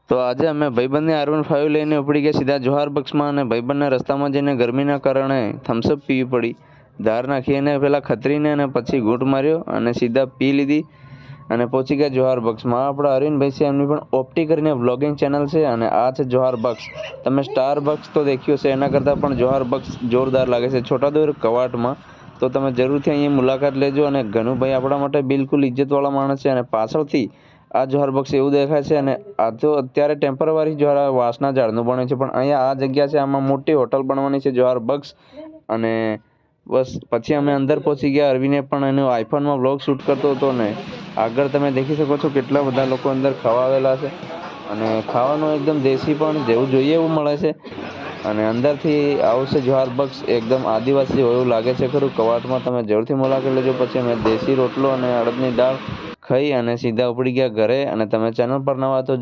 તો આજે અમે ભાઈબંધને R15 લઈને ઉપડી ગયા સીધા જોહાર બક્સમાં, અને ભાઈબંધને રસ્તામાં જઈને ગરમીના કારણે થમ્સઅપ પીવી પડી. ધાર નાખીને પેલા ખતરીને અને પછી ઘૂંટ માર્યો અને સીધા પી લીધી અને પહોંચી ગયા જોહાર બક્સમાં. આપણા અરવિંદભાઈ છે, એમની પણ ઓપ્ટી કરીને વ્લોગિંગ ચેનલ છે, અને આ છે જોહાર બક્સ. તમે સ્ટાર બક્સ તો દેખ્યો છે, એના કરતાં પણ જોહાર બક્સ જોરદાર લાગે છે છોટાઉદેપુર કવાટમાં. તો તમે જરૂરથી અહીં મુલાકાત લેજો. અને ઘનુભાઈ આપણા માટે બિલકુલ ઇજ્જતવાળા માણસ છે, અને પાછળથી આ જોહાર બક્સ એવું દેખાય છે. અને આ તો અત્યારે ટેમ્પરરી જોહાર વાંસના ઝાડનું બને છે, પણ અહીંયા આ જગ્યા છે, આમાં મોટી હોટલ બનવાની છે જોહાર બક્સ. અને બસ પછી અમે અંદર પહોંચી ગયા. અરવિંદે પણ એનો આઈફોનમાં વ્લોગ શૂટ કરતો હતો, ને આગળ તમે દેખી શકો છો કેટલા બધા લોકો અંદર ખાવા આવેલા છે. અને ખાવાનું એકદમ દેશી પણ જેવું જોઈએ એવું મળે છે. અને અંદરથી આવશે જોહાર બક્સ, એકદમ આદિવાસી હોય એવું લાગે છે ખરું કવાટમાં. તમે જરૂરથી મુલાકાત લેજો. પછી અમે દેશી રોટલો અને અડદની દાળ ખાઈ અને સીધા ઉપડી ગયા ઘરે. અને તમે ચેનલ પર નવા તો